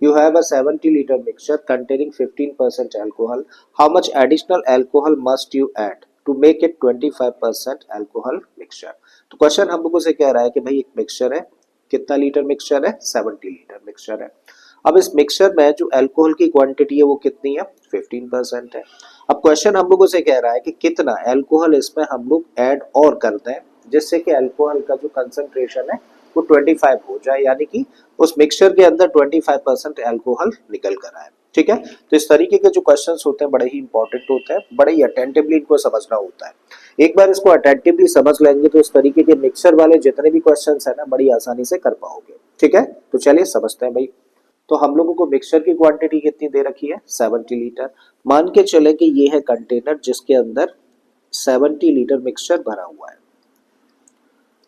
You have a 70-liter mixture containing 15% alcohol. How much additional alcohol must you add to make it 25% alcohol mixture? तो question हम लोगों से कह रहा है कि भाई एक मिक्सचर है, कितना लीटर मिक्सचर है? 70 लीटर मिक्सचर है। अब इस मिक्सचर में जो अल्कोहल की क्वांटिटी है वो कितनी है? 15% है। अब क्वेश्चन हम लोगों से कह रहा है कि कितना अल्कोहल इसमें हम लोग ऐड और कर दें जिससे कि अल्कोहल का जो कंसंट्रेशन है वो 25 हो जाए, यानी कि उस मिक्सचर के अंदर 25% अल्कोहल निकल कर आए। ठीक है, तो इस तरीके के जो क्वेश्चंस होते हैं बड़े ही इंपॉर्टेंट होते हैं, बड़े ही अटेंटिवली इनको समझना होता है। एक बार इसको अटेंटिवली समझ लेंगे तो इस तरीके के मिक्सचर वाले जितने भी क्वेश्चंस है ना बड़ी आसानी से कर पाओगे। ठीक है, तो चलिए समझते हैं भाई। तो हम लोगों को मिक्सचर की क्वांटिटी कितनी दे रखी है? 70 लीटर। मान के चले कि ये है कंटेनर जिसके अंदर 70 लीटर मिक्सचर भरा हुआ है।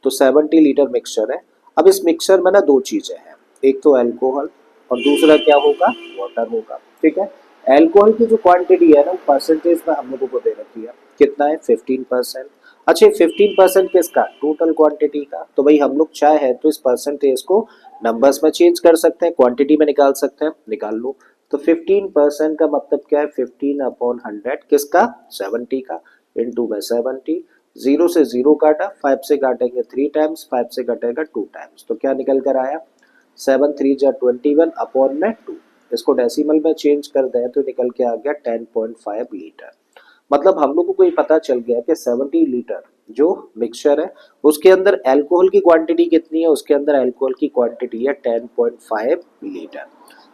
तो 70 लीटर मिक्सचर है। अब इस मिक्सचर में ना दो चीजें हैं, एक तो अल्कोहल और दूसरा क्या होगा? वाटर होगा। ठीक है, अल्कोहल की जो क्वांटिटी है ना परसेंटेज में हम लोगों को दे रखी है, कितना है? 15%। अच्छा 15% किसका? टोटल क्वांटिटी का। तो भाई हम लोग चाहे तो इस परसेंटेज को नंबर्स में चेंज कर सकते हैं, क्वांटिटी में निकाल सकते हैं, निकाल लो। तो 15% का मतलब क्या है? 15/100 किसका? 70 का, इंटू में 70। जीरो से जीरो काटा, 5 से काटेंगे 3 टाइम्स, 5 से कटेगा 2 टाइम्स, तो क्या निकल कर आया? 7 3 जा 21 अपॉन में 2। इसको डेसिमल में चेंज कर दें तो निकल के आ गया 10.5 लीटर। मतलब हम लोगों को ये पता चल गया कि 70 लीटर जो मिक्सचर है उसके अंदर अल्कोहल की क्वांटिटी कितनी है? उसके अंदर अल्कोहल की क्वांटिटी है 10.5 लीटर।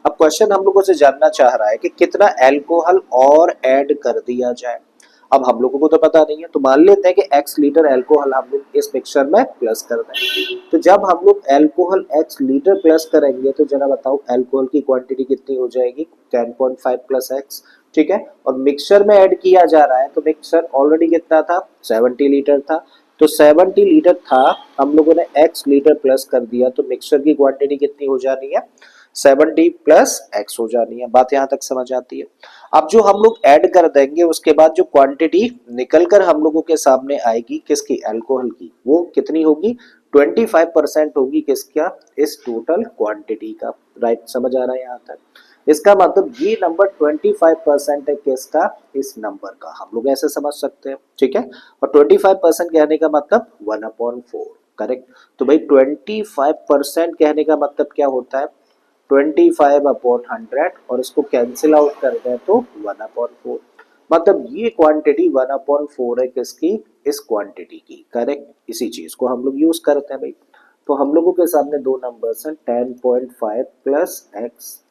अब क्वेश्चन हम लोगों से जानना चाह रहा है कि कितना अल्कोहल और ऐड कर दिया जाए। अब हम लोगों को तो पता नहीं है, तो मान लेते हैं कि x लीटर अल्कोहल हम लोग इस मिक्सचर में प्लस कर देंगे। तो जब हम लोग अल्कोहल x लीटर प्लस करेंगे तो जरा बताओ अल्कोहल की क्वांटिटी कितनी हो जाएगी? 10.5 प्लस x। ठीक है, और मिक्सचर में ऐड किया जा रहा है तो मिक्सचर ऑलरेडी कितना था? 70 लीटर था। तो 70 लीटर था, हम लोगों ने x लीटर प्लस कर दिया तो मिक्सचर की क्वांटिटी कितनी हो जानी है? 70 प्लस x हो जानी है। बात यहां तक समझ आती है। अब जो हम लोग ऐड कर देंगे उसके बाद जो क्वांटिटी निकल कर हम लोगों के सामने आएगी किसकी? अल्कोहल की, वो कितनी होगी? 25% होगी। किसका? इस टोटल क्वांटिटी का। राइट, समझ आ रहा है यहाँ तक? इसका मतलब ये नंबर 25% है किसका? इस नंबर का। हम लोग ऐसे समझ सकते हैं। ठीक है, और 25% कहने का मतलब 1/4। करेक्ट। तो भाई 25% कहने का मतलब क्या होता है? 25/100 और इसको कैंसिल आउट कर दें तो 1/4। मतलब ये क्वांटिटी 1/4 है किसकी? इस क्वांटिटी की। करेक्ट, इसी चीज को हम लोग यूज करते हैं भाई। तो हम लोगों के सामने दो नंबर्स हैं, 10.5 प्लस एक्स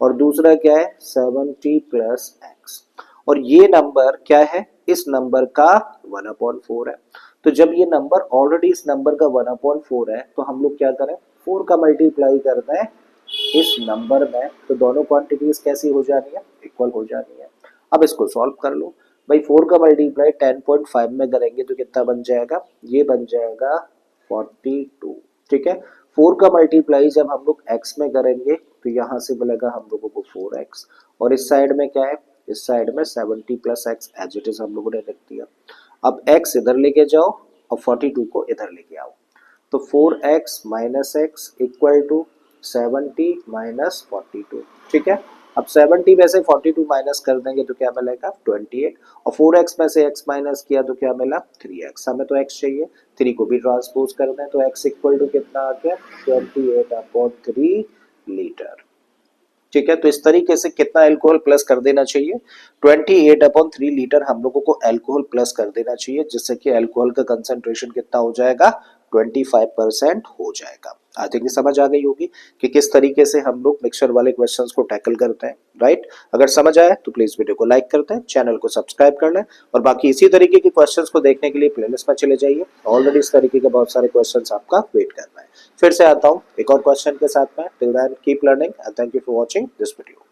और दूसरा क्या है? 70 प्लस एक्स। और ये नंबर क्या है? इस नंबर का 1/4 है। तो जब ये नंबर ऑलरेडी इस नंबर का 1/4 है तो हम लोग क्या करें? 4 का मल्टीप्लाई करते हैं इस नंबर में, तो दोनों क्वांटिटीज कैसी हो जानी है? इक्वल हो जानी है। अब इसको सॉल्व कर लो भाई। 4 का मल्टीप्लाई 10.5 में करेंगे तो कितना बन जाएगा? ये बन जाएगा 42। ठीक है, 4 का मल्टीप्लाई जब हम लोग x में करेंगे तो यहाँ से मिलेगा हम लोगों को 4x और इस साइड में क्या है? इस साइड में 70 plus x as it is हम लोगों ने लिख दिया। अब x इधर लेके जाओ और 42 को इधर लेके आओ, तो 4x minus x equal to 70 minus 42। ठीक है, अब 70 में से 42 माइनस कर देंगे तो क्या मिलेगा? 28। और 4x में से x माइनस किया तो क्या मिला? 3x। हमें तो x चाहिए, 3 को भी ट्रांसपोज कर दें तो x इक्वल टू कितना आ गया? 28/3 लीटर। ठीक है, तो इस तरीके से कितना अल्कोहल प्लस कर देना चाहिए? 28/3 लीटर हम लोगों को अल्कोहल प्लस कर देना चाहिए, जिससे कि अल्कोहल का कंसंट्रेशन कितना हो जाएगा? 25% हो जाएगा। आई थिंक समझ आ गई होगी कि किस तरीके से हम लोग मिक्सचर वाले क्वेश्चंस को टैकल करते हैं। राइट, अगर समझ आया तो प्लीज वीडियो को लाइक करते हैं, चैनल को सब्सक्राइब कर लें और बाकी इसी तरीके के क्वेश्चंस को देखने के लिए प्लेलिस्ट में चले जाइए। ऑलरेडी इस तरीके के बहुत सारे क्वेश्चंस आपका वेट कर रहे हैं। फिर से आता हूँ एक और क्वेश्चन के साथ में। Till then keep learning and thank you for watching this video.